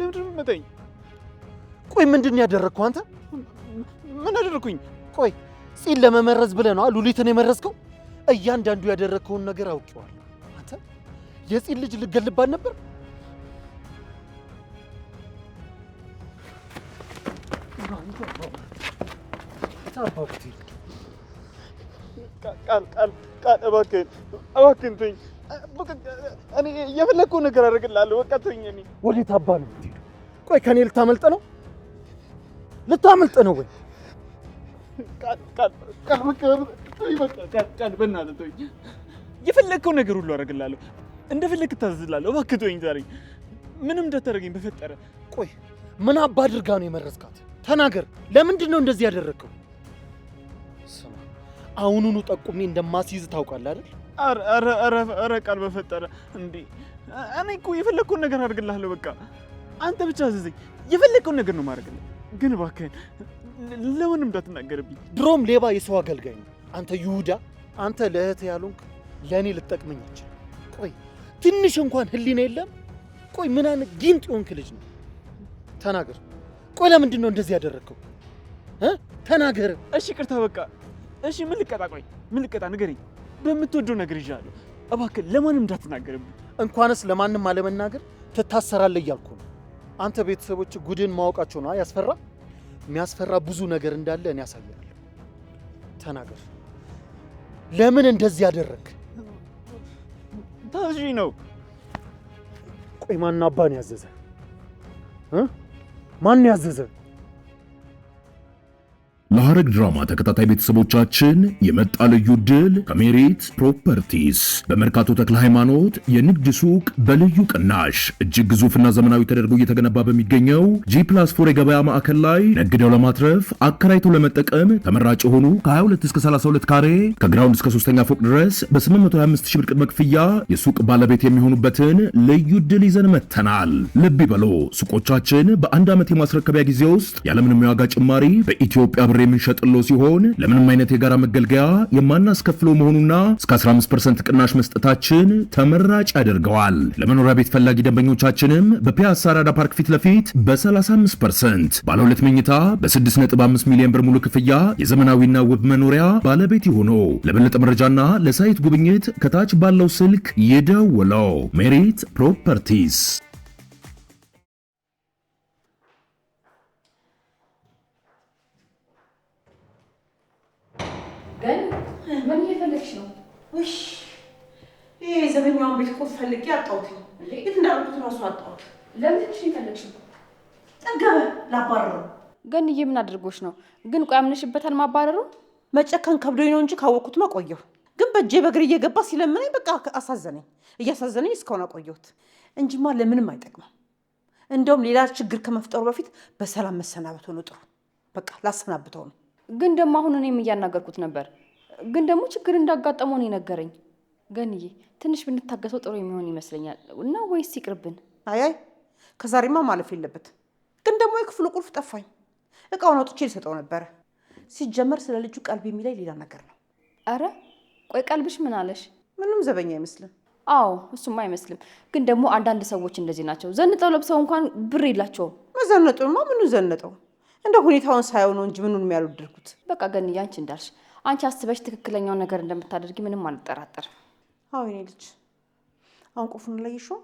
ለምንድን ነው የምትመታኝ? ቆይ ምንድን ያደረግከው አንተ? ምን አደረኩኝ? ቆይ ጺን ለመመረዝ ብለህ ነው ሉሊትን የመረዝከው? እያንዳንዱ ያደረግከውን ነገር አውቄዋለሁ። አንተ የጺን ልጅ ልገልባት ነበር? ቃል እባክህን ተወኝ። እኔ የፈለግከውን ነገር አደርግልሃለሁ። በቃ ተወኝ። እኔ ወዴት አባ ነው የምትሄደው? ቆይ ከኔ ልታመልጥ ነው? ልታመልጥ ነው ወይ? ቃል በእናትህ ተወኝ። የፈለግከውን ነገር ሁሉ አደርግልሃለሁ። እንደፈለግህ እታዘዝልሃለሁ። እባክህ ተወኝ። ዛሬ ምንም እንዳታደርገኝ በፈጠረ። ቆይ ምን አባ አድርጋ ነው የመረዝካት? ተናገር። ለምንድን ነው እንደዚህ ያደረግከው? ስማ አሁኑኑ ጠቁሜ እንደማስይዝ ታውቃለህ አይደል? ኧረ ቃል በፈጠረ እንዴ! እኔ እኮ የፈለግከውን ነገር አድርግልሃለሁ። በቃ አንተ ብቻ አዘዘኝ። የፈለግከውን ነገር ነው ማድረግልህ። ግን እባክህን ለማንም እንዳትናገርብኝ። ድሮም ሌባ የሰው አገልጋይ ነው። አንተ ይሁዳ፣ አንተ ለእህት ያሉንክ ለእኔ ልጠቅመኝ ይችላል። ቆይ ትንሽ እንኳን ህሊና የለም? ቆይ ምን አይነት ጊንጥ የሆንክ ልጅ ነው? ተናገር። ቆይ ለምንድን ነው እንደዚህ ያደረግከው? ተናገር። እሺ ቅርታ በቃ እሺ። ምን ልቀጣ? ቆይ ምን ልቀጣ? ንገረኝ። በምትወደው ነገር ይዣለሁ። እባክህ ለማንም እንዳትናገርብኝ። እንኳንስ ለማንም አለመናገር ትታሰራለህ እያልኩ ነው። አንተ ቤተሰቦች ጉድን ማወቃቸው ነው ያስፈራ። የሚያስፈራ ብዙ ነገር እንዳለ እኔ ያሳያለሁ። ተናገር። ለምን እንደዚህ ያደረግ? ታዝዢ ነው። ቆይ ማን አባን ያዘዘ? ማን ያዘዘ? ለሐረግ ድራማ ተከታታይ ቤተሰቦቻችን የመጣ ልዩ ድል ከሜሪት ፕሮፐርቲስ በመርካቶ ተክለ ሃይማኖት የንግድ ሱቅ በልዩ ቅናሽ እጅግ ግዙፍና ዘመናዊ ተደርጎ እየተገነባ በሚገኘው G+4 የገበያ ማዕከል ላይ ነግደው ለማትረፍ አከራይተው ለመጠቀም ተመራጭ የሆኑ ከ22 እስከ 32 ካሬ ከግራውንድ እስከ 3ኛ ፎቅ ድረስ በ825 ሺህ ብር ቅድመ ክፍያ የሱቅ ባለቤት የሚሆኑበትን ልዩ ድል ይዘን መጥተናል። ልብ ይበሉ፣ ሱቆቻችን በአንድ ዓመት የማስረከቢያ ጊዜ ውስጥ ያለምንም የዋጋ ጭማሪ በኢትዮጵያ ብር የምንሸጥለው ሲሆን ለምንም አይነት የጋራ መገልገያ የማናስከፍለው መሆኑና እስከ 15% ቅናሽ መስጠታችን ተመራጭ ያደርገዋል። ለመኖሪያ ቤት ፈላጊ ደንበኞቻችንም በፒያሳ አራዳ ፓርክ ፊት ለፊት በ35% ባለ 2 መኝታ በ6.5 ሚሊዮን ብር ሙሉ ክፍያ የዘመናዊና ውብ መኖሪያ ባለቤት ይሁኑ። ለበለጠ መረጃና ለሳይት ጉብኝት ከታች ባለው ስልክ ይደውለው። ሜሪት ፕሮፐርቲስ። ምን እየፈለግሽ ነው? ውይ ይሄ ዘበኛውን ቤት እኮ ፈልጌ አጣሁት። የት እንዳደረኩት እራሱ አጣሁት። ለምን ትንሽ የፈለግሽው? ጠገበ ላባረረው። ገንዬ ምን አድርጎሽ ነው? ግን ቆይ አምነሽበታል ማባረሩ? መጨከን ከብዶኝ ነው እንጂ ካወቅኩት ቆየሁ። ግን በእጄ በእግር እየገባ ሲለምነኝ በቃ አሳዘነኝ። እያሳዘነኝ እስካሁን አቆየሁት እንጂማ ለምንም አይጠቅምም። እንደውም ሌላ ችግር ከመፍጠሩ በፊት በሰላም መሰናበቱ ነው ጥሩ። በቃ ላሰናብተው ነው። ግን ደግሞ አሁን እኔም እያናገርኩት ነበር። ግን ደግሞ ችግር እንዳጋጠመው ነው የነገረኝ። ገንዬ ትንሽ ብንታገሰው ጥሩ የሚሆን ይመስለኛል። እና ወይስ ይቅርብን? አይ ከዛሬማ ማለፍ የለበት። ግን ደግሞ የክፍሉ ቁልፍ ጠፋኝ። እቃውን አውጥቼ ልሰጠው ነበረ። ሲጀመር ስለ ልጁ ቀልብ የሚላይ ሌላ ነገር ነው። አረ ቆይ ቀልብሽ ምን አለሽ? ምንም ዘበኛ አይመስልም። አዎ እሱማ አይመስልም። ግን ደግሞ አንዳንድ ሰዎች እንደዚህ ናቸው። ዘንጠው ለብሰው እንኳን ብር የላቸውም። መዘነጡማ ምኑ ዘነጠው? እንደ ሁኔታውን ሳይሆን ነው እንጂ ምኑን የሚያልወደድኩት። በቃ ገንዬ አንቺ እንዳልሽ አንቺ አስበሽ ትክክለኛውን ነገር እንደምታደርጊ ምንም አልጠራጠርም። አዎ የኔ ልጅ አሁን ቁልፉን ለይሽው?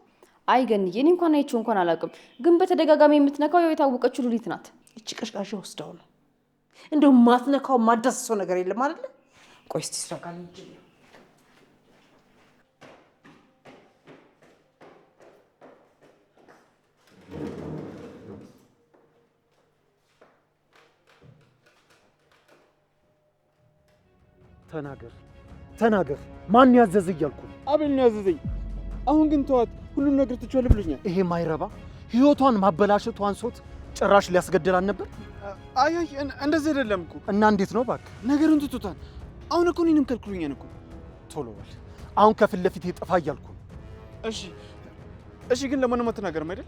አይ ገንዬ እኔ እንኳን አይቼው እንኳን አላውቅም። ግን በተደጋጋሚ የምትነካው ያው የታወቀችው ሉሊት ናት። እቺ ቀሽቃሽ ወስደው ነው እንደው ማትነካው ማዳሰሰው ነገር የለም አይደል? ቆይ እስቲ ስራቃል እንጂ ተናገር። ማን ያዘዘ እያልኩ? አቤል ነው ያዘዘኝ። አሁን ግን ተዋት፣ ሁሉም ነገር ትችዋለህ ብሎኛል። ይሄ ማይረባ ህይወቷን ማበላሸቱ አንሶት ጭራሽ ሊያስገድላን ነበር። አይ እንደዚህ አይደለም እኮ። እና እንዴት ነው እባክህ? ነገሩን ትቶታል። አሁን እኮ እኔንም ከልክሎኛል እኮ። ቶሎ በል አሁን ከፊት ለፊት ጥፋ እያልኩ። እሺ ግን ለማንም አትናገርም አይደል?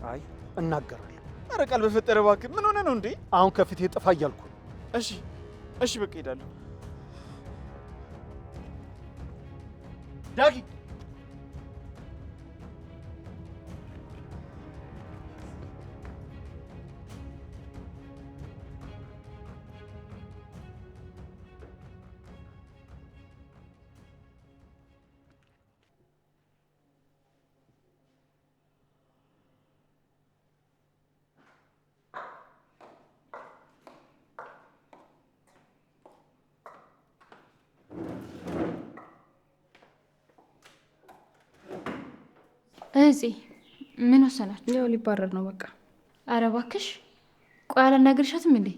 አይ እናገራለሁ። ኧረ ቃል በፈጠረ እባክህ፣ ምን ሆነ ነው እንዴ? አሁን ከፊት ጥፋ እያልኩ። እሺ በቃ ሄዳለሁ። ዳጊ እዚህ ምን ወሰናችሁ? ያው ሊባረር ነው በቃ። ኧረ እባክሽ ቆይ አላናግርሻትም እንዴ?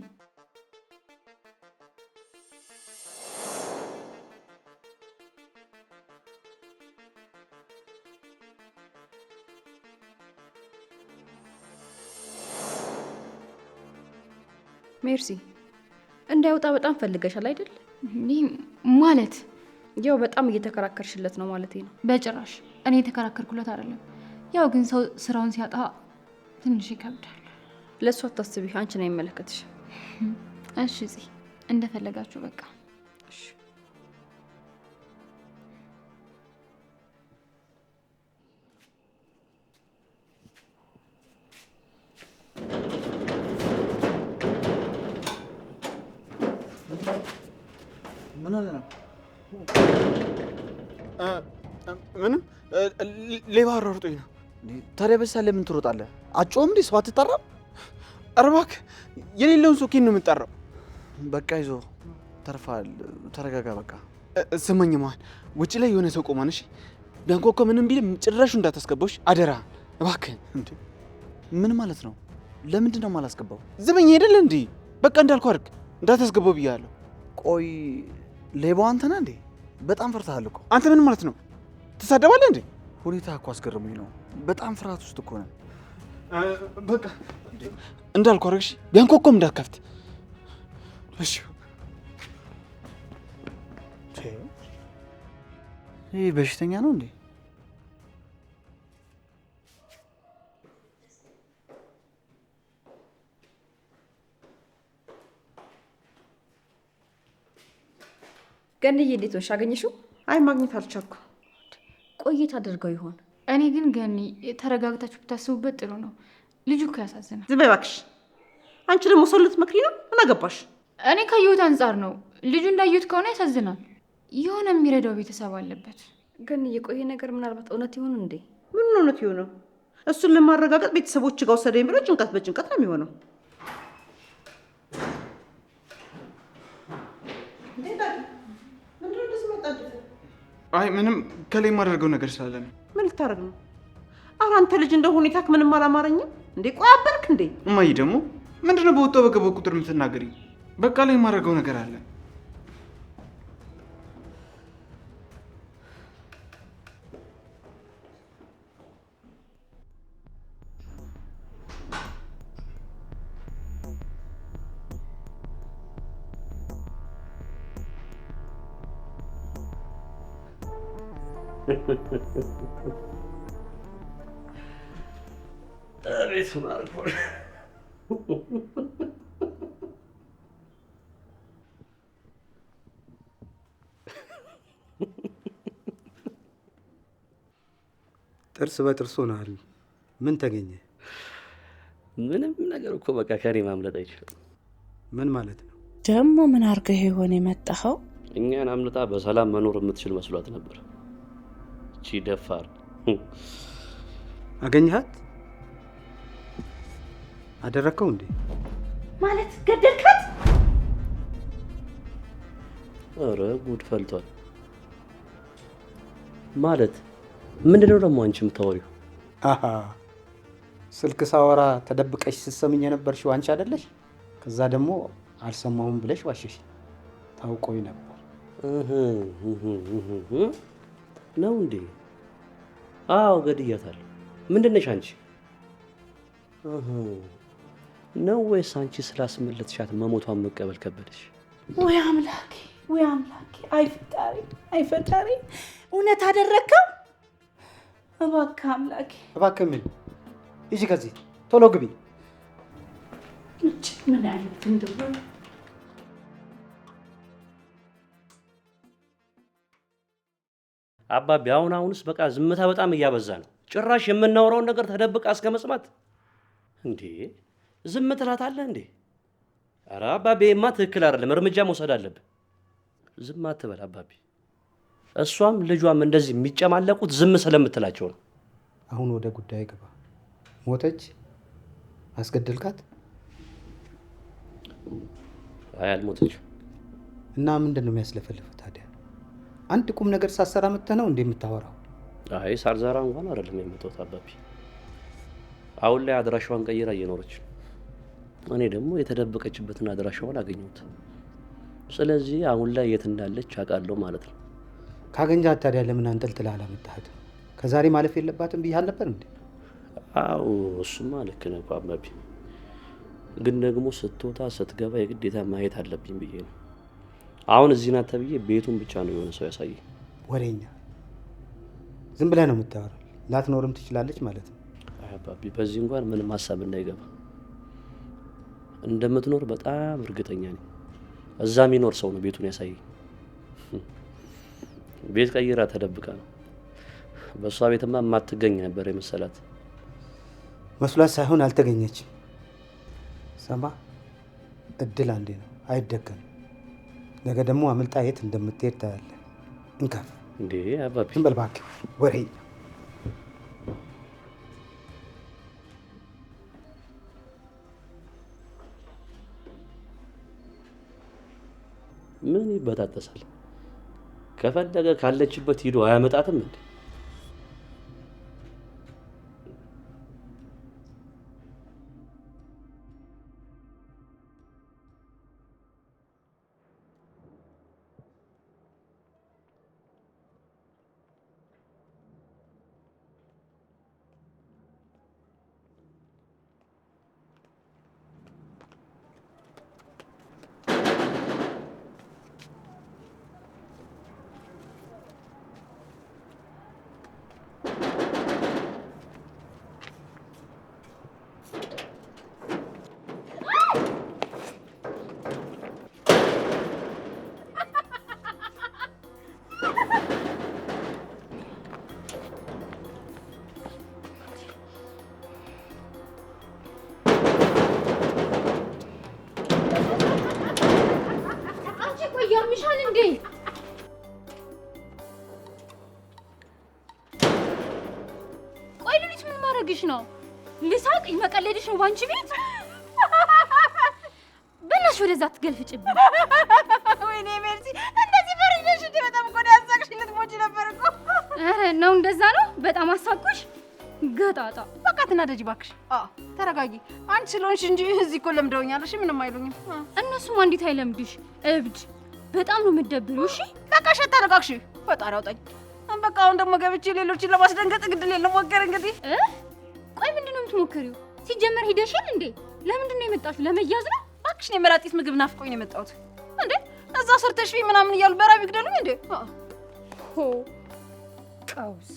ሜርሲ እንዳይወጣ በጣም ፈልገሻል አይደል? ይህ ማለት ያው በጣም እየተከራከርሽለት ነው ማለት ነው። በጭራሽ እኔ የተከራከርኩለት አይደለም። ያው ግን ሰው ስራውን ሲያጣ ትንሽ ይከብዳል። ለእሱ አታስቢ፣ አንቺን አይመለከትሽ። እሺ እዚህ እንደፈለጋችሁ በቃ እሺ። ምን ሆነ ነው? ምንም ሌባ አሯሩጦኝ ነው። ታዲያ በሳ ለምን ትሮጣለህ? አጮም እንዴ? ሰው አትጠራም? ኧረ እባክህ የሌለውን ሰው ኬን ነው የምጠራው? በቃ ይዞ ተርፋል። ተረጋጋ በቃ። ስማኝ መሀል ውጭ ላይ የሆነ ሰው ቆሟን። እሺ ቢያንኳኳ ምንም ቢል ጭራሹ እንዳታስገባው አደራ እባክህ። እንዴ ምን ማለት ነው? ለምንድን ነው የማላስገባው? ዝመኝ አይደለ እንዴ? በቃ እንዳልኩ አድርግ፣ እንዳታስገባው ብያለሁ። ቆይ ሌባው አንተ ነህ እንዴ? በጣም ፈርተሃል እኮ አንተ። ምን ማለት ነው? ትሳደባለህ እንዴ? ሁኔታ እኮ አስገርሞኝ ነው። በጣም ፍርሃት ውስጥ እኮ ነን። በቃ እንዳልኩ አድርግ። እሺ ቢያንኳኳም እንዳትከፍት እሺ። ይህ በሽተኛ ነው እንዴ? ገንዬ እንዴት ሆንሽ? አገኘሽው? አይ ማግኘት አልቻልኩም። ቆይት አድርገው ይሆን? እኔ ግን ገኒ ተረጋግታችሁ ብታስቡበት ጥሩ ነው። ልጁ እኮ ያሳዝናል። ዝም በይ እባክሽ። አንቺ ደግሞ ሰው ልትመክሪ ነው? ምን አገባሽ? እኔ ካየሁት አንጻር ነው። ልጁ እንዳየሁት ከሆነ ያሳዝናል። የሆነ የሚረዳው ቤተሰብ አለበት። ገንዬ ቆይ ነገር ምናልባት እውነት ይሆን እንዴ? ምን እውነት ይሆነው? እሱን ለማረጋገጥ ቤተሰቦች ጋር ወሰደኝ ብሎ ጭንቀት በጭንቀት ነው የሚሆነው። አይ ምንም ከላይ የማደርገው ነገር ስላለ ነው። ምን ልታረግ ነው? ኧረ አንተ ልጅ እንደ ሁኔታክ ምንም አላማረኝም እንዴ? ቆይ አበርክ እንዴ? እማዬ ደግሞ ምንድነው በወጣው በገባው ቁጥር የምትናገሪኝ? በቃ ላይ የማደርገው ነገር አለ። አቤት ማርኮ ጥርስ በጥርስ ሆነሃል። ምን ተገኘ? ምንም ነገር እኮ በቃ ከኔ ማምለጥ አይችልም። ምን ማለት ነው ደግሞ? ምን አድርገህ ይሆን የመጣኸው? እኛን አምልጣ በሰላም መኖር የምትችል መስሏት ነበር። እቺ ደፋር። አገኘሃት? አደረከው እንዴ? ማለት ገደልካት? ኧረ ጉድ ፈልቷል። ማለት ምንድነው ደግሞ አንቺ የምታወሪው? አሃ ስልክ ሳወራ ተደብቀሽ ስትሰምኝ የነበርሽው አንቺ አይደለሽ? ከዛ ደግሞ አልሰማሁም ብለሽ ዋሸሽ። ታውቆኝ ነበር ነው እንዴ? አዎ ገድያታለሁ። ምንድነሽ አንቺ? ነው ወይስ አንቺ ስላስመለጥሻት መሞቷን መቀበል ከበደሽ? ወይ አምላኬ፣ ወይ አምላኬ! አይ ፈጣሪ፣ አይ ፈጣሪ! እውነት አደረከው? እባክህ አምላኬ፣ እባክህ። ምን ሂጂ ከዚህ ቶሎ ግቢ። ምን አይነት እንደሆነ አባቢ አሁንስ በቃ ዝምታ በጣም እያበዛ ነው። ጭራሽ የምናወራውን ነገር ተደብቃ እስከ መስማት እንዴ! ዝም ትላታለህ እንዴ? ኧረ አባቤማ ትክክል አይደለም፣ እርምጃ መውሰድ አለብን። ዝም አትበል አባቢ። እሷም ልጇም እንደዚህ የሚጨማለቁት ዝም ስለምትላቸው ነው። አሁን ወደ ጉዳይ ግባ። ሞተች? አስገደልካት? አይ አልሞተች። እና ምንድን ነው የሚያስለፈልፍ ታዲያ? አንድ ቁም ነገር ሳሰራ መጥተህ ነው እንዴ የምታወራው? አይ ሳልዘራ እንኳን አይደለም የመጣሁት አባቢ። አሁን ላይ አድራሻዋን ቀይራ እየኖረች ነው። እኔ ደግሞ የተደበቀችበትን አድራሻዋን አገኘሁት። ስለዚህ አሁን ላይ የት እንዳለች አውቃለሁ ማለት ነው። ካገኛት ታዲያ ለምን አንጠልጥላ አላመጣሃት? ከዛሬ ማለፍ የለባትም ብዬ አልነበር እንዴ? አዎ እሱማ ልክ ነህ አባቢ። ግን ደግሞ ስትወጣ ስትገባ የግዴታ ማየት አለብኝ ብዬ ነው። አሁን እዚህ ናት ተብዬ ቤቱን ብቻ ነው የሆነ ሰው ያሳየኝ። ወሬኛ ዝም ብለህ ነው የምታወራው። ላትኖርም ትችላለች ማለት ነው። አይ አባቢ በዚህ እንኳን ምንም ሀሳብ እንዳይገባ። እንደምትኖር በጣም እርግጠኛ ነኝ። እዛ የሚኖር ሰው ነው ቤቱን ያሳየኝ። ቤት ቀይራ ተደብቃ ነው። በሷ ቤትማ የማትገኝ ነበር የመሰላት። መስሏት ሳይሆን አልተገኘችም። ሰማ እድል አንዴ ነው አይደገም። ነገ ደግሞ አምልጣ የት እንደምትሄድ ታያለህ። እንካፍ እንዴ አባቢ ዝም በል እባክህ ወሬኛ። ምን ይበጣጠሳል? ከፈለገ ካለችበት ሂዶ አያመጣትም እንዴ? ያምሻል እንዴ? ቆይ ሉሊት ምን ማድረግሽ ነው? ልሳቅ መቀለድሽ ነው ባንቺ ቤት? በእናትሽ ወደዛ ትገልፍጭብኝ። ወይኔ ሜርሲ እንደዚህ ፈርጀሽ እንዴ? በጣም እኮ ነው ያሳቅሽ። ልትሞጪ ነበር እኮ። ኧረ ነው እንደዛ ነው? በጣም አሳቅኩሽ ገጣጣ። በቃ ትናደጂ እባክሽ። ተረጋጊ። አንቺ ስለሆንሽ እንጂ እዚህ እኮ ለምደውኛል። እሺ ምንም አይሉኝም። እነሱማ እንዴት አይለምድሽ እብድ። በጣም ነው የምትደብሪው። እሺ በቃ ሸታ ተረጋግሽ። ፈጣሪ አውጣኝ። በቃ አሁን ደግሞ ገብቼ ሌሎችን ለማስደንገጥ ግድል የለም። ሞከር እንግዲህ። ቆይ ምንድን ነው የምትሞክሪው? ሲጀመር ሂደሽል እንዴ? ለምንድን ነው የመጣሽው? ለመያዝ ነው? እባክሽ ነው የመላጢስ ምግብ ናፍቆኝ ነው የመጣሁት። እንዴ እዛ ሰርተሽ ቢ ምናምን እያሉ በራብ ይግደሉኝ እንዴ? ሆ ቀውስ።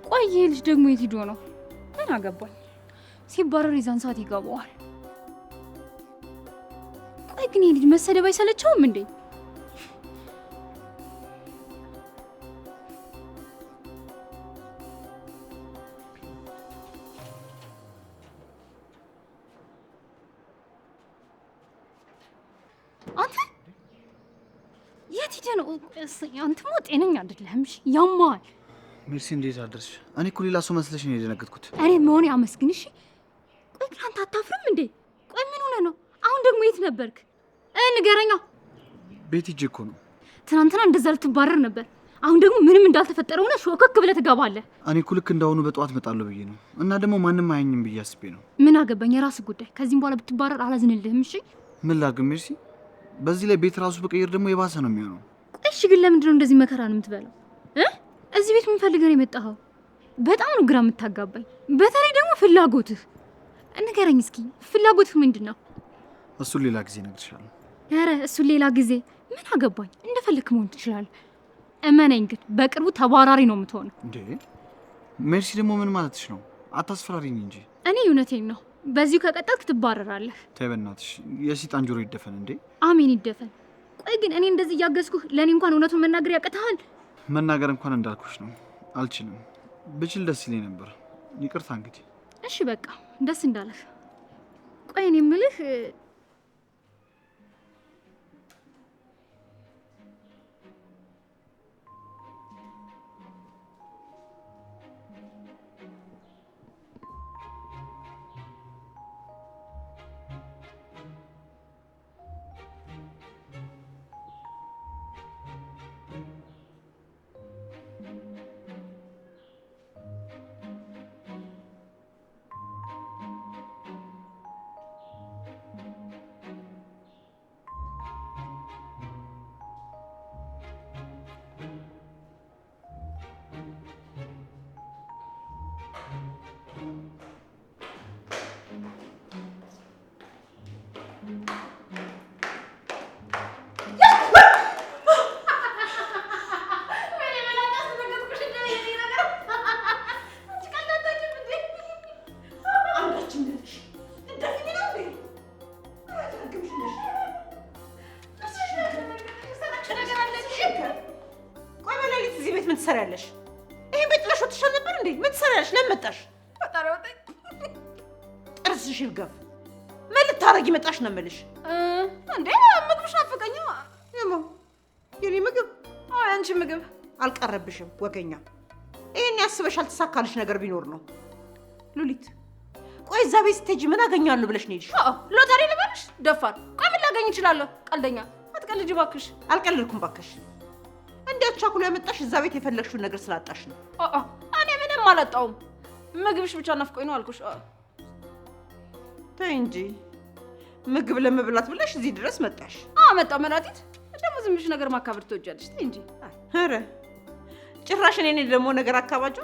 ቆይ ይሄ ልጅ ደግሞ የት ሂዶ ነው? ምን አገባኝ። ሲባረር የዛን ሰዓት ይገባዋል። ቆይ ግን ይሄ ልጅ መሰደብ አይሰለቸውም እንዴ? አንተ የት ሂደህ ነው? አንተማ ጤነኛ አይደለህም። እሺ ያማል። ሜርሲ እንዴት አደርሽ? እኔ እኮ ሌላ ሰው መስለሽ ነው የደነገጥኩት። እኔ መሆኔ አመስግን። እሺ ቆይ ግን አንተ አታፍርም እንዴ? ቆይ ምን ሆነህ ነው? አሁን ደግሞ የት ነበርክ? ንገረኛ። ቤት ሂጅ እኮ ነው። ትናንትና እንደዛ ልትባረር ነበር። አሁን ደግሞ ምንም እንዳልተፈጠረ ሆነ ሾከክ ብለህ ትገባለህ። እኔ እኮ ልክ እንዳሁኑ በጠዋት እመጣለሁ ብዬ ነው። እና ደግሞ ማንም አያኝም ብዬ አስቤ ነው። ምን አገባኝ? የራስህ ጉዳይ። ከዚህም በኋላ ብትባረር አላዝንልህም። እሺ ምን ላድርግ ሜርሲ? በዚህ ላይ ቤት ራሱ በቀየር ደግሞ የባሰ ነው የሚሆነው። እሺ ግን ለምንድን ነው እንደዚህ መከራን የምትበላው? እዚህ ቤት ምን ፈልገህ ነው የመጣኸው? በጣም ነው ግራ የምታጋባኝ። በተለይ ደግሞ ፍላጎትህ። ንገረኝ እስኪ ፍላጎትህ ምንድን ነው? እሱን ሌላ ጊዜ እነግርሻለሁ። ኧረ እሱን ሌላ ጊዜ ምን አገባኝ? እንደፈለክ መሆን ትችላለህ። እመነኝ ግን በቅርቡ ተባራሪ ነው የምትሆነው። እንዴ ሜርሲ ደግሞ ምን ማለትሽ ነው? አታስፈራሪኝ እንጂ። እኔ እውነቴን ነው። በዚሁ ከቀጠልክ ትባረራለህ። ተይ በእናትሽ፣ የሰይጣን ጆሮ ይደፈን እንዴ። አሜን ይደፈን። ቆይ ግን እኔ እንደዚህ እያገዝኩህ ለእኔ እንኳን እውነቱን መናገር ያቅትሃል? መናገር እንኳን እንዳልኩሽ ነው፣ አልችልም። ብችል ደስ ይለኝ ነበር። ይቅርታ እንግዲህ። እሺ በቃ ደስ እንዳለህ። ቆይ እኔ የምልህ ትሰሪያለሽ? ይሄን ቤት ጥለሽ ወጥተሻል ነበር እንዴ? ምን ትሰሪያለሽ? ለምን መጣሽ? ፈጣሪ ወጣኝ። ጥርስሽ ይርገፍ። ምን ልታረጊ መጣሽ ነው የምልሽ? እንዴ ምግብሽ ናፈቀኝ። የኔ ምግብ? አዎ ያንቺ ምግብ አልቀረብሽም ወገኛ። ይሄን ያስበሻል ተሳካልሽ ነገር ቢኖር ነው። ሉሊት ቆይ እዛ ቤት ስትሄጂ ምን አገኛለሁ ብለሽ ነው የሄድሽው? ሎተሪ ልበልሽ? ደፋር። ቆይ ምን ላገኝ እችላለሁ? ቀልደኛ አትቀልጂ እባክሽ። አልቀልድኩም እባክሽ። እንዴት ቻኩሎ ያመጣሽ እዛ ቤት የፈለግሽውን ነገር ስላጣሽ ነው። እኔ ምንም አላጣውም። ምግብሽ ብቻ ናፍቆኝ ነው አልኩሽ። ተይ እንጂ ምግብ ለመብላት ብለሽ እዚህ ድረስ መጣሽ። መጣሁ መላጢት። ደግሞ ዝም ብለሽ ነገር ማካበድ ትወጃለሽ። ተይ እንጂ። ኧረ ጭራሽ እኔ ደግሞ ነገር አካባጁ።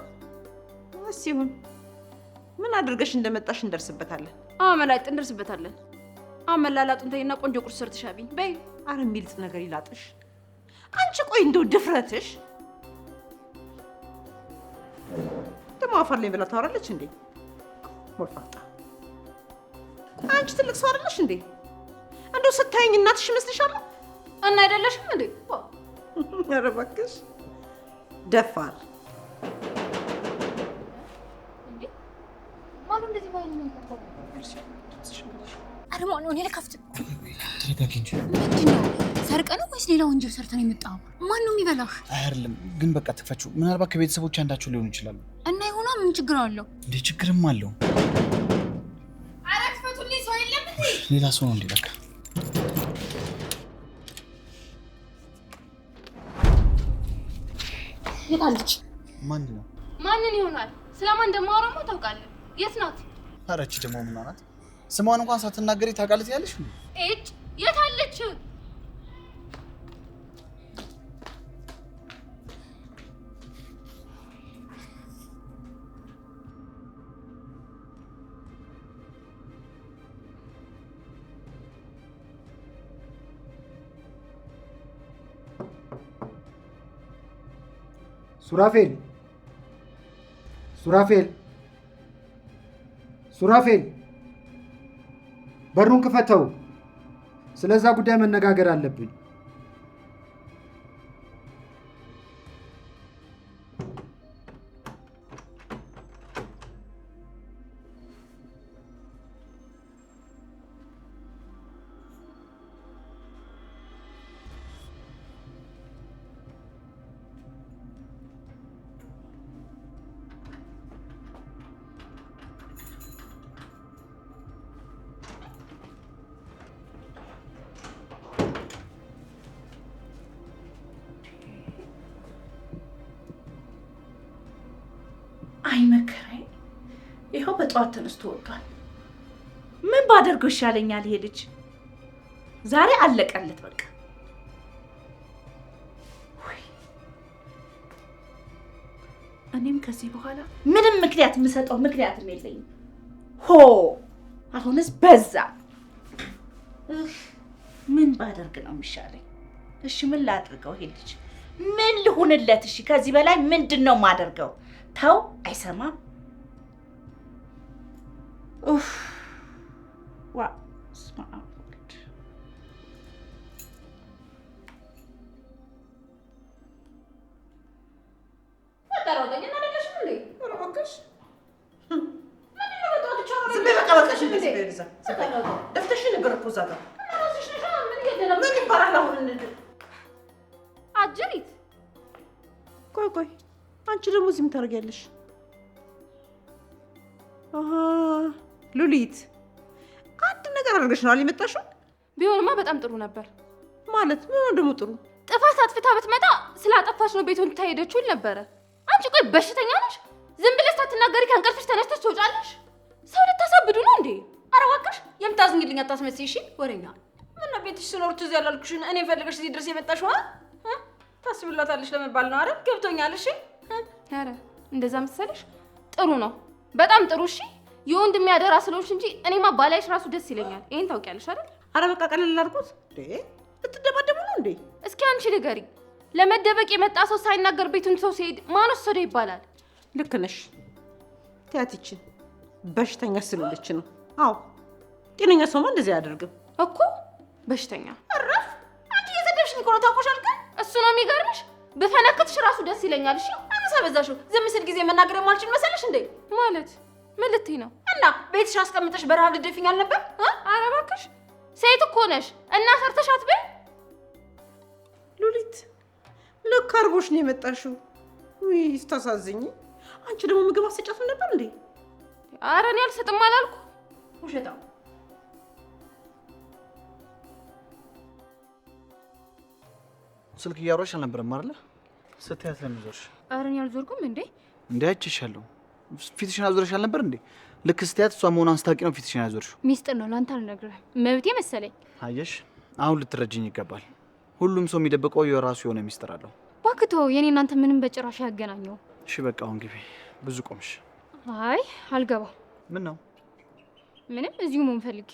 ሲሆን ምን አድርገሽ እንደመጣሽ እንደርስበታለን። መላጢት እንደርስበታለን። መላላጡን ተይና ቆንጆ ቁርስ ሰርተሽ አብኝ በይ። አረ የሚልጥ ነገር ይላጥሽ አንቺ። ቆይ እንደው ድፍረትሽ ደግሞ አፈር ላይ ብላ ታወራለች እንዴ? ሞልፋጣ አንቺ ትልቅ ሰው አይደለሽ እንዴ? እንደው ስታይኝ እናትሽ ይመስልሻል? እና አይደለሽም እንዴ? ኧረ እባክሽ ደፋር። እንዴ ማሉ እንደዚህ ባይል ነው ተቆጣ። አረ ማኑ እኔ ለካፍት ተረጋጊ እንጂ። ምንድነው? ሰርቀ ነው ወይስ ሌላ ወንጀል ሰርተን የመጣው? ማን ነው የሚበላህ? አይደለም ግን በቃ ትክፈችው። ምናልባት ከቤተሰቦች አንዳቸው ሊሆኑ ይችላሉ። እና ይሁና ምን ችግር አለው? እንዴ ችግርም አለው። አረ ክፈቱልኝ፣ ሰው የለም እንዴ? ሌላ ሰው ነው እንዴ? በቃ የታለች? ማን ነው? ማንን ይሆናል? ስለማን እንደማወራማ ታውቃለህ? የት ናት? ኧረ እቺ ደግሞ ምን ናት? ስሟን እንኳን ሳትናገሪ ታውቃለች ያለሽ ነው? እጭ የታለች? ሱራፌል ሱራፌል ሱራፌል፣ በሩን ክፈተው። ስለዛ ጉዳይ መነጋገር አለብን። አይ መከራዬ፣ ይኸው በጠዋት ተነስቶ ወጥቷል። ምን ባደርገው ይሻለኛል? ይሄ ልጅ ዛሬ አለቀለት በቃ። እኔም ከዚህ በኋላ ምንም ምክንያት የምሰጠው ምክንያትም የለኝም። ሆ አሁንስ በዛ። ምን ባደርግ ነው የሚሻለኝ? እሺ ምን ላድርገው? ይሄ ልጅ ምን ልሁንለት? እሺ ከዚህ በላይ ምንድን ነው የማደርገው? ተው አይሰማም። ኡፍ ዋ ስማ ተጠራውኝ እና ለለሽ እንዴ? ኧረ እባክሽ ምንድን ነው በጠዋት ቻው ዝም በይ በቃ በቃሽ። እንደዚህ በልዛ ደፍተሽ ነበር እኮ እዛ ጋር። ራስሽ ነሽ ምን እየደረገ ምን ይባላል አሁን? አጅሪት። ቆይ ቆይ አንቺ ደግሞ እዚህ ምን ታደርጊያለሽ? ሉሊት አንድ ነገር አድርገሽ ነው የመጣሽው? ቢሆንማ በጣም ጥሩ ነበር። ማለት ምን ደግሞ ጥሩ? ጥፋት አጥፍታ ብትመጣ ስላጠፋች ነው ቤቱን ታሄደችው ነበረ። አንቺ ቆይ በሽተኛ ነሽ? ዝም ብለሽ ሳትናገሪ ከእንቅልፍሽ ተነስተሽ ትወጫለሽ? ሰው ልታሳብዱ ነው እንዴ? ኧረ እባክሽ የምታዝኝልኝ አታስመስይ። እሺ ወሬኛ። ምነው ቤትሽ ስኖር ትዝ ያላልኩሽን እኔ ፈልገሽ እዚህ ድረስ የመጣሽው? ታስብላታለሽ ለመባል ነው አይደል? ገብቶኛል። እሺ ኧረ እንደዛ መሰለሽ? ጥሩ ነው፣ በጣም ጥሩ። እሺ የወንድሜ አደራ ስለሆንሽ እንጂ እኔማ ባላይሽ ራሱ ደስ ይለኛል። ይሄን ታውቂያለሽ አይደል? ኧረ በቃ ቀለል አድርጎት። ልትደባደቡ ነው እንዴ? እስኪ አንቺ ንገሪ፣ ለመደበቅ የመጣ ሰው ሳይናገር ቤቱን ሰው ሲሄድ ማን ወሰደው ይባላል? ልክ ነሽ። ትያትችን በሽተኛ ስለሆነች ነው። አዎ ጤነኛ ሰውማ እንደዚህ አያደርግም እኮ። በሽተኛ እረፍ። አንቺ እየሰደብሽኝ እኮ ነው። ታውቆሻል። ግን እሱ ነው የሚገርምሽ። በፈነክትሽ ራሱ ደስ ይለኛል። እሺ አነሳ በዛሽው። ዝም ስል ጊዜ መናገር የማልችል መሰለሽ እንዴ? ማለት ምን ልትይ ነው? እና ቤትሽ አስቀምጠሽ በረሃብ ልደፊኝ አልነበር? ኧረ እባክሽ ሴት እኮ ነሽ እና ሰርተሽ አትበይ። ሉሊት ልክ አርቦሽ ነው የመጣሽው። ውይ ስታሳዝኝ። አንቺ ደግሞ ምግብ አሰጫትም ነበር እንዴ? ኧረ እኔ አልሰጥም አላልኩ። ውሸታም። ስልክ እያወራሽ አልነበረም አይደለ? ስትያት ለምን ዞርሽ? ኧረ እኔ አልዞርኩም እንዴ። እንዴ አይቼሻለሁ። ፊትሽን አዞረሽ አልነበር እንዴ? ልክ ስትያት እሷ መሆኗን ስታውቂ ነው ፊትሽን ያዞርሽው። ሚስጥር ነው ላንተ አልነግርህም። መብቴ መሰለኝ። አየሽ፣ አሁን ልትረጅኝ ይገባል። ሁሉም ሰው የሚደብቀው የራሱ የሆነ ሚስጥር አለው። እባክህ ተው፣ የኔ እናንተ ምንም በጭራሽ ያገናኘው። እሺ በቃ አሁን ግቢ። ብዙ ቆምሽ። አይ አልገባም። ምን ነው? ምንም እዚሁ መሆን ፈልጌ።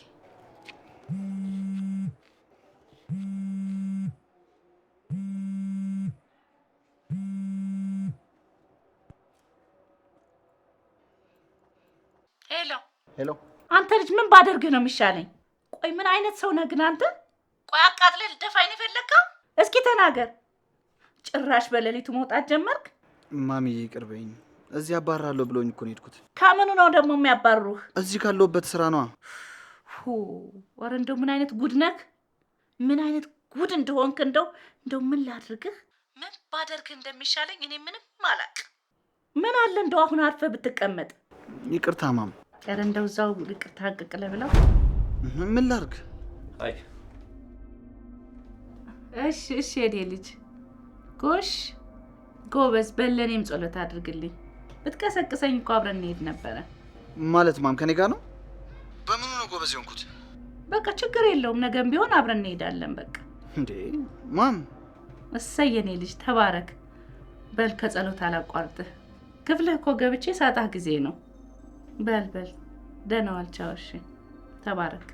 ሄሎ፣ አንተ ልጅ ምን ባደርግህ ነው የሚሻለኝ? ቆይ ምን አይነት ሰው ነህ ግን አንተ? ቆይ አቃጥለህ ልደፋኝ ነው የፈለግከው? እስኪ ተናገር። ጭራሽ በሌሊቱ መውጣት ጀመርክ? ማሚዬ ይቅር በይኝ። እዚህ አባራለሁ ብሎኝ እኮ ነው የሄድኩት። ከምኑ ነው ደግሞ የሚያባሩህ? እዚህ ካለሁበት ስራ ነዋ። ወረ እንደው ምን አይነት ጉድ ነህ? ምን አይነት ጉድ እንደሆንክ እንደው ምን ላድርግህ? ምን ባደርግህ እንደሚሻለኝ እኔ ምንም አላውቅም። ምን አለ እንደው አሁን አርፈህ ብትቀመጥ። ይቅርታ ማም። ኧረ እንደው እዛው ይቅርታ አቅቅለ ብለው። ምን ላድርግ? አይ እሺ የኔ ልጅ ጎሽ ጎበዝ፣ በለኔም ጸሎት አድርግልኝ። ብትቀሰቅሰኝ እኮ አብረን እንሄድ ነበረ። ማለት ማም ከኔ ጋር ነው? በምኑ ነው ጎበዝ የሆንኩት? በቃ ችግር የለውም፣ ነገም ቢሆን አብረን እንሄዳለን። በቃ እንዴ ማም። እሰይ የኔ ልጅ ተባረክ። በል ከጸሎት አላቋርጥህ። ክፍልህ እኮ ገብቼ ሳጣህ ጊዜ ነው። በል ደህና ዋል። ቻው። እሺ ተባረክ።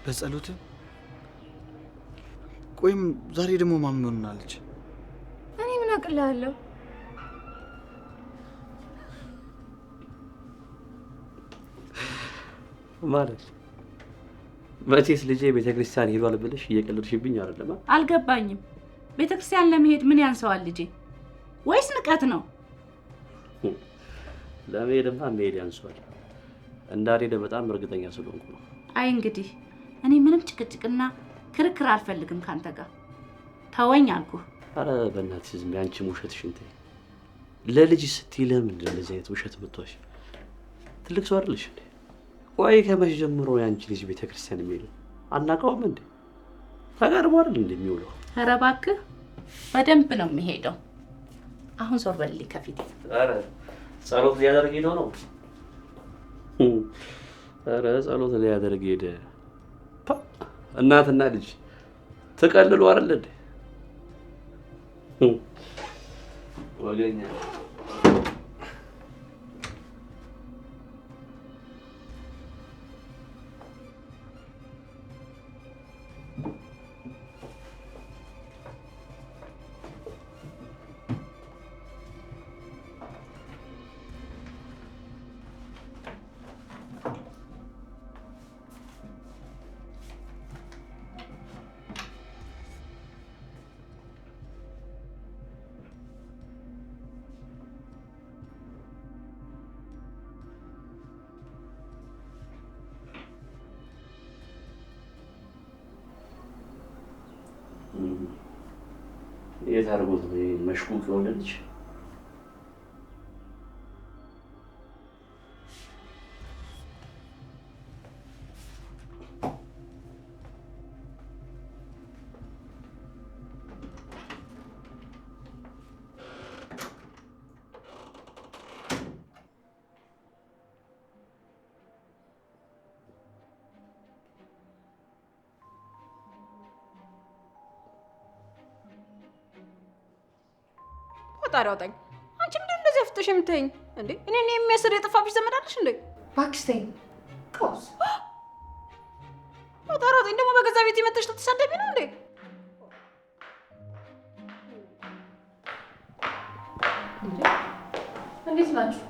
በጸሎት ቆይም ዛሬ ደግሞ ማም ሆናለች። እኔ ምን አቅልላለሁ? ማለት መቼስ ልጄ ቤተክርስቲያን ሄዷል ብለሽ እየቀለድሽብኝ አይደለም? አልገባኝም። ቤተክርስቲያን ለመሄድ ምን ያንሰዋል ልጄ? ወይስ ንቀት ነው? ለመሄድማ መሄድ ያንሰዋል። እንዳልሄደ በጣም እርግጠኛ ስለሆንኩ ነው። አይ እንግዲህ እኔ ምንም ጭቅጭቅና ክርክር አልፈልግም ካንተ ጋር። ተወኝ አልኩህ። አረ በእናትሽ ዝም በይ። አንቺም ውሸትሽን ተይ። ለልጅ ስትይ ለምንድን ነው እንደዚህ አይነት ውሸት የምትዋሽ? ትልቅ ሰው አይደለሽ እንዴ? ቆይ ከመቼ ጀምሮ የአንቺ ልጅ ቤተክርስቲያን የሚሄደው አናውቀውም እንዴ? ተጋርሞ አይደል እንደሚውለው? ኧረ እባክህ በደንብ ነው የሚሄደው። አሁን ዞር በልልኝ ከፊቴ። አረ ጸሎት ሊያደርግ ሄዶ ነው። አረ ጸሎት ሊያደርግ ሄደ። እናትና ልጅ ተቀልሉ አይደል እንዴ? ወገኛ የታርጉት መሽኩክ ወለልሽ? ፈጣሪ አውጣኝ። አንቺ ምንድን እንደዚህ አፍጥሽ የምትይኝ እንዴ? እኔን የሚያስር የጠፋብሽ ዘመድ አለሽ እንዴ? እባክሽ ተይኝ። ቀውስ ፈጣሪ አውጣኝ። ደግሞ በገዛ ቤት መጥተሽ ልትሳደቢ ነው እንዴ? እንዴት ናችሁ?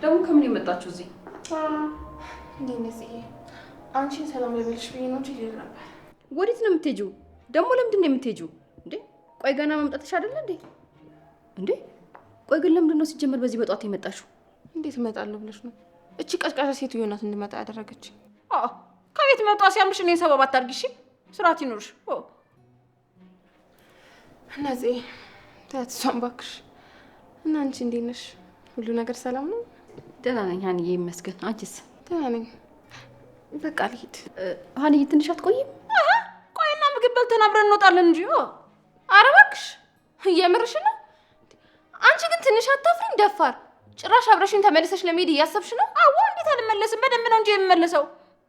ደግሞ ከምን የመጣችሁ እዚህ? እንዴት ነሽ? አንቺን ሰላም ልበልሽ ብዬሽ ነው እንጂ ልል ነበር። ወዴት ነው የምትሄጂው? ደግሞ ለምንድን ነው የምትሄጂው እንዴ? ቆይ ገና መምጣትሽ አይደለ እንዴ? እንዴ ቆይ ግን ለምንድን ነው ሲጀመር በዚህ በጧት የመጣሽው? እንዴት እመጣለሁ ብለሽ ነው? እቺ ቀዥቃዣ ሴትዮ ናት እንድመጣ ያደረገች። አዎ ከቤት መጣ ሲያምሽ እኔን ሰበብ አታርጊ እሺ። ስርዓት ይኑርሽ። እነዚህ ተያት እሷን እባክሽ። እና አንቺ እንዴት ነሽ? ሁሉ ነገር ሰላም ነው? ደህና ነኝ ሀንዬ ይመስገን። አንቺስ? ደህና ነኝ። በቃ ልሂድ። ሀንዬ ትንሽ አትቆይም? ቆይና ምግብ በልተን አብረን እንወጣለን እንጂ። ኧረ እባክሽ እየምርሽ ነው? አንቺ ግን ትንሽ አታፍሪም? ደፋር ጭራሽ አብረሽኝ ተመልሰሽ ለመሄድ እያሰብሽ ነው? አዎ እንዴት አልመለስም? በደንብ ነው እንጂ የምመለሰው።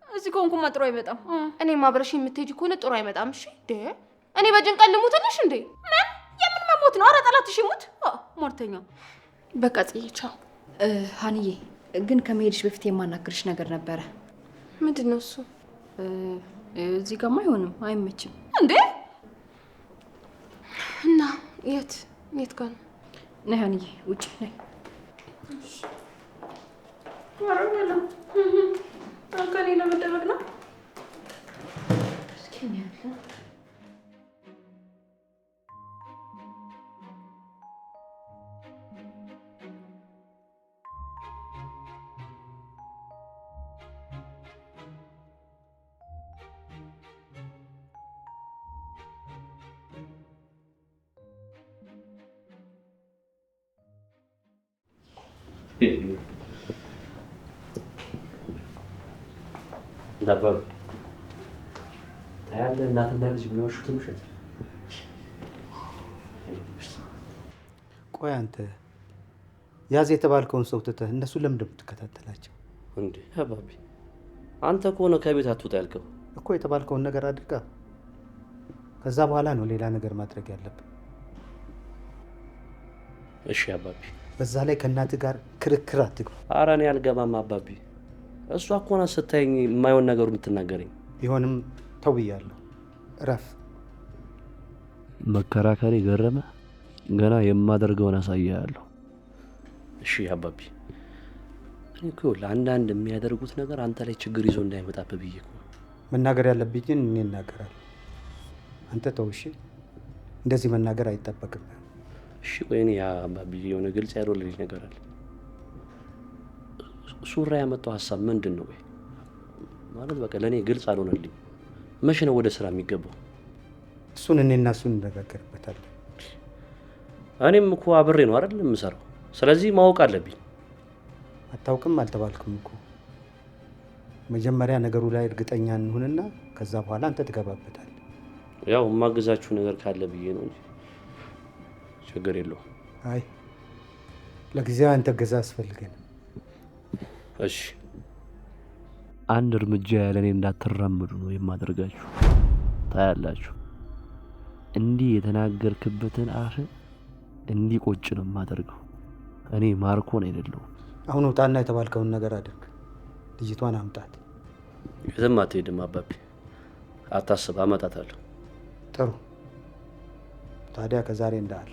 እዚህ ከሆንኩማ ጥሩ አይመጣም። እኔም አብረሽኝ የምትሄጂ ከሆነ ጥሩ አይመጣም። እሺ እኔ በጭንቀት ልሙትልሽ እንዴ? ምን የምን መሞት ነው? ኧረ ጠላትሽ ይሙት ሞርተኛ። በቃ ጽዬ ቻው። ሀንዬ ግን ከመሄድሽ በፊት የማናግርሽ ነገር ነበረ። ምንድን ነው እሱ? እዚህ ጋርማ አይሆንም፣ አይመችም። እንዴ እና የት ጋር ነው? ነይ ሀንዬ ውጭ ነይ። ከኔ ለመደበቅ ነው። ነበሩ ታያለህ። እናትና ልጅ የሚዋሹትን ውሸት። ቆይ አንተ ያዝ የተባልከውን ሰው ትተህ እነሱ ለምን የምትከታተላቸው እንዴ? አባቢ አንተ ከሆነ ከቤት አትውጣ ያልከው እኮ የተባልከውን ነገር አድርጋ ከዛ በኋላ ነው ሌላ ነገር ማድረግ ያለብን። እሺ አባቢ። በዛ ላይ ከእናትህ ጋር ክርክር አትግባ። ኧረ እኔ አልገባም አባቢ። እሷ እኮ ናት ስታየኝ የማይሆን ነገሩ የምትናገረኝ። ቢሆንም ተው ብያለሁ፣ እረፍ። መከራከሪ ገረመ። ገና የማደርገውን አሳያለሁ። እሺ አባቢ። እኔ እኮ ለአንዳንድ የሚያደርጉት ነገር አንተ ላይ ችግር ይዞ እንዳይመጣብህ ብዬ እኮ መናገር ያለብኝን እኔ እናገራለሁ። አንተ ተው እሺ። እንደዚህ መናገር አይጠበቅም። እሺ ቆይ እኔ አባቢ የሆነ ግልጽ ያልሆነልኝ ነገር አለ። ሱራ ያመጣው ሀሳብ ምንድን ነው? ወይ ማለት በቃ ለእኔ ግልጽ አልሆነልኝ። መቼ ነው ወደ ስራ የሚገባው? እሱን እኔና እሱን እንነጋገርበታለን። እኔም እኮ አብሬ ነው አይደል የምሰራው። ስለዚህ ማወቅ አለብኝ። አታውቅም አልተባልክም እኮ። መጀመሪያ ነገሩ ላይ እርግጠኛ እንሁንና ከዛ በኋላ አንተ ትገባበታለህ። ያው የማግዛችሁ ነገር ካለ ብዬ ነው እንጂ ችግር የለውም። አይ ለጊዜው አንተ ገዛ አስፈልገን። እሺ አንድ እርምጃ ያለኔ እንዳትራመዱ ነው የማደርጋችሁ። ታያላችሁ። እንዲህ የተናገርክበትን አፍ እንዲቆጭ ነው የማደርገው። እኔ ማርኮን አይደለሁም። አሁን ውጣና የተባልከውን ነገር አድርግ። ልጅቷን አምጣት። የትም አትሄድም አባቢ፣ አታስብ፣ አመጣታለሁ። ጥሩ። ታዲያ ከዛሬ እንዳለ